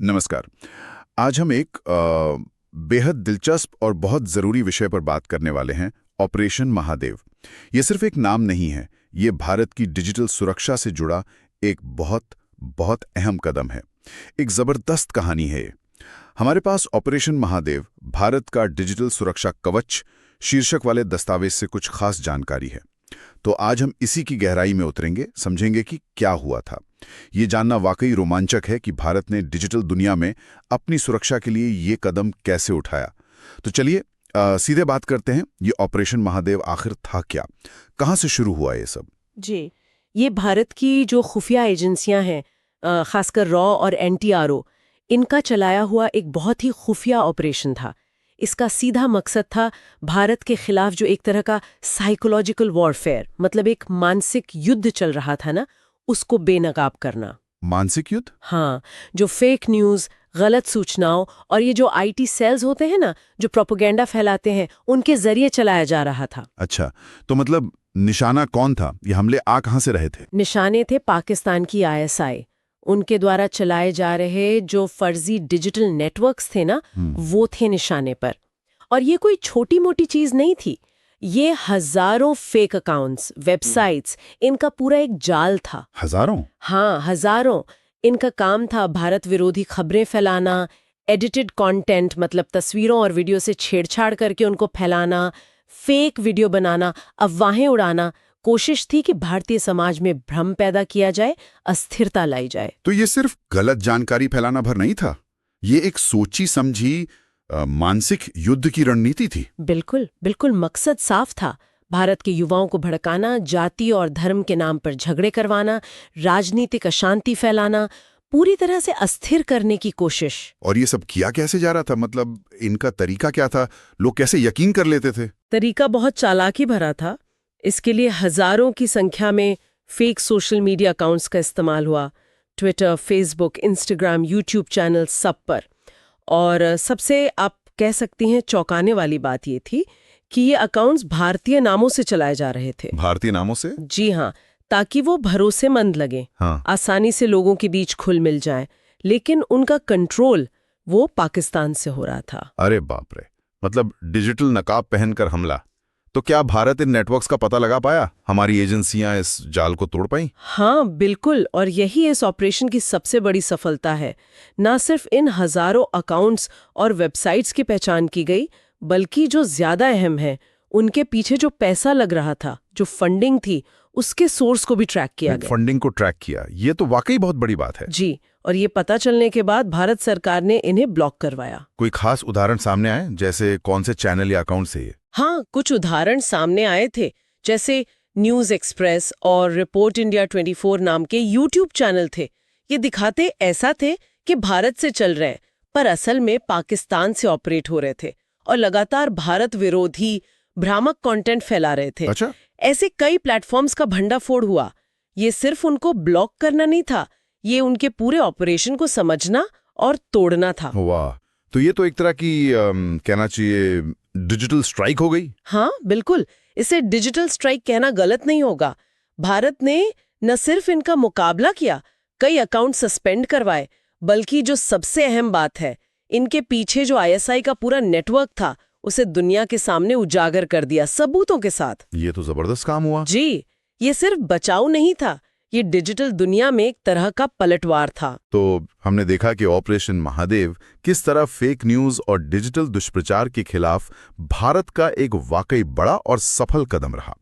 नमस्कार। आज हम एक बेहद दिलचस्प और बहुत ज़रूरी विषय पर बात करने वाले हैं, ऑपरेशन महादेव। ये सिर्फ एक नाम नहीं है, ये भारत की डिजिटल सुरक्षा से जुड़ा एक बहुत बहुत अहम कदम है। एक ज़बरदस्त कहानी है ये। हमारे पास ऑपरेशन महादेव, भारत का डिजिटल सुरक्षा कवच शीर्षक वाले दस्तावेज से कुछ खास जानकारी है। तो आज हम इसी की गहराई में उतरेंगे, समझेंगे कि क्या हुआ था। ये जानना वाकई रोमांचक है कि भारत ने डिजिटल दुनिया में अपनी सुरक्षा के लिए ये कदम कैसे उठाया। तो चलिए सीधे बात करते हैं, ये ऑपरेशन महादेव आखिर था क्या, कहाँ से शुरू हुआ ये सब? जी, ये भारत की जो खुफिया एजेंसियां हैं, खासकर रॉ और एनटीआरओ, इनका चलाया हुआ एक बहुत ही खुफिया ऑपरेशन था। इसका सीधा मकसद था भारत के खिलाफ जो एक तरह का साइकोलॉजिकल वॉरफेयर, मतलब एक मानसिक युद्ध चल रहा था ना, उसको बेनकाब करना। मानसिक युद्ध? हाँ, जो फेक न्यूज़, गलत सूचनाओं और ये जो आईटी सेल्स होते हैं ना, जो प्रोपेगेंडा फैलाते हैं, उनके जरिए चलाया जा रहा था। अच्छा, तो मतलब निशाना कौन था? ये हमले आ कहाँ से रहे थे? निशाने थे पाकिस्तान की आईएसआई। उनके द्वारा चलाए जा रहे जो फर्जी डिजिटल नेटवर्क्स थे ना, वो थे निशाने पर। और ये कोई छोटी मोटी चीज नहीं थी, ये हजारों फेक अकाउंट्स, वेबसाइट्स, इनका पूरा एक जाल था। हजारों? हाँ, हजारों। इनका काम था भारत विरोधी खबरें फैलाना, एडिटेड कंटेंट मतलब तस्वीरों और वीडियो से छेड़छाड़ करके उनको फैलाना, फेक वीडियो बनाना, अफवाहें उड़ाना। कोशिश थी कि भारतीय समाज में भ्रम पैदा किया जाए, अस्थिरता लाई जाए। तो ये सिर्फ गलत जानकारी फैलाना भर नहीं था, ये एक सोची समझी मानसिक युद्ध की रणनीति थी। बिल्कुल बिल्कुल, मकसद साफ था। भारत के युवाओं को भड़काना, जाति और धर्म के नाम पर झगड़े करवाना, राजनीतिक अशांति फैलाना, पूरी तरह से अस्थिर करने की कोशिश। और ये सब किया कैसे जा रहा था? मतलब इनका तरीका क्या था? लोग कैसे यकीन कर लेते थे? तरीका बहुत चालाकी भरा था। इसके लिए हजारों की संख्या में फेक सोशल मीडिया अकाउंट्स का इस्तेमाल हुआ। Twitter, Facebook, Instagram, YouTube channel, सब पर। और सबसे आप कह सकती हैं चौंकाने वाली बात ये थी कि ये अकाउंट्स भारतीय नामों से चलाए जा रहे थे। भारतीय नामों से? जी हाँ, ताकि वो भरोसेमंद लगे, हाँ। आसानी से लोगों के बीच खुल मिल जाए। लेकिन उनका कंट्रोल वो पाकिस्तान से हो रहा था। अरे बाप रे, मतलब डिजिटल नकाब पहनकर हमला। तो क्या भारत इन नेटवर्क्स का पता लगा पाया? हमारी एजेंसियां इस जाल को तोड़ पाईं? हाँ बिल्कुल, और यही इस ऑपरेशन की सबसे बड़ी सफलता है। न सिर्फ इन हजारों अकाउंट्स और वेबसाइट्स की पहचान की गई, बल्कि जो ज्यादा अहम है, उनके पीछे जो पैसा लग रहा था, जो फंडिंग थी, उसके सोर्स को भी ट्रैक किया गया। फंडिंग को ट्रैक किया, ये तो वाकई बहुत बड़ी बात है। जी, और ये पता चलने के बाद भारत सरकार ने इन्हें ब्लॉक करवाया। कोई खास उदाहरण सामने आए, जैसे कौन से चैनल या अकाउंट से? ये हाँ, कुछ उदाहरण सामने आए थे, जैसे न्यूज़ एक्सप्रेस और रिपोर्ट इंडिया 24 नाम के यूट्यूब चैनल थे। ये दिखाते ऐसा थे कि भारत से चल रहे हैं, पर असल में पाकिस्तान से ऑपरेट हो रहे थे और लगातार भारत विरोधी भ्रामक कंटेंट फैला रहे थे। अच्छा? ऐसे कई प्लेटफॉर्म्स का भंडाफोड़ हुआ। ये सिर्फ उनको ब्लॉक करना नहीं था, ये उनके पूरे ऑपरेशन को समझना और तोड़ना था। वाह, तो ये तो एक तरह की कहना चाहिए डिजिटल स्ट्राइक हो गई। हाँ बिल्कुल, इसे डिजिटल स्ट्राइक कहना गलत नहीं होगा। भारत ने न सिर्फ इनका मुकाबला किया, कई अकाउंट सस्पेंड करवाए, बल्कि जो सबसे अहम बात है, इनके पीछे जो आईएसआई का पूरा नेटवर्क था, उसे दुनिया के सामने उजागर कर दिया सबूतों के साथ। ये तो जबरदस्त काम हुआ। जी, ये सिर्फ बचाव नहीं था, ये डिजिटल दुनिया में एक तरह का पलटवार था। तो हमने देखा कि ऑपरेशन महादेव किस तरह फेक न्यूज और डिजिटल दुष्प्रचार के खिलाफ भारत का एक वाकई बड़ा और सफल कदम रहा।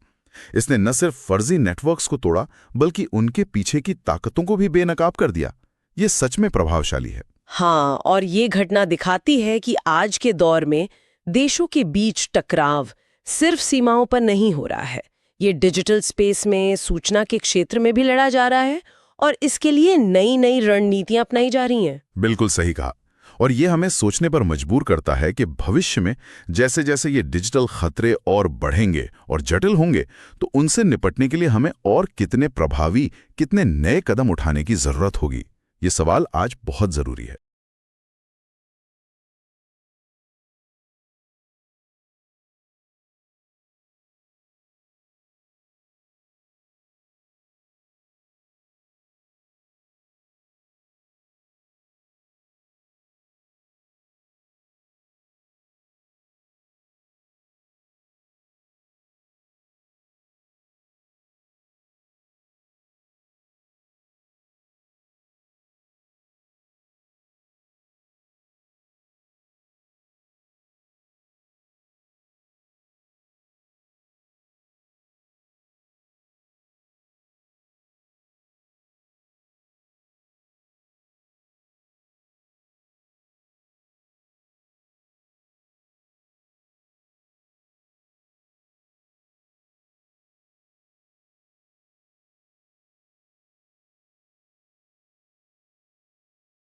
इसने न सिर्फ फर्जी नेटवर्क्स को तोड़ा, बल्कि उनके पीछे की ताकतों को भी बेनकाब कर दिया। ये सच में प्रभावशाली है। हाँ, और ये घटना दिखाती है कि आज के दौर में देशों के बीच टकराव सिर्फ सीमाओं पर नहीं हो रहा है, ये डिजिटल स्पेस में, सूचना के क्षेत्र में भी लड़ा जा रहा है, और इसके लिए नई नई रणनीतियां अपनाई जा रही हैं। बिल्कुल सही कहा। और ये हमें सोचने पर मजबूर करता है कि भविष्य में जैसे जैसे ये डिजिटल खतरे और बढ़ेंगे और जटिल होंगे, तो उनसे निपटने के लिए हमें और कितने प्रभावी, कितने नए कदम उठाने की जरूरत होगी। ये सवाल आज बहुत जरूरी है।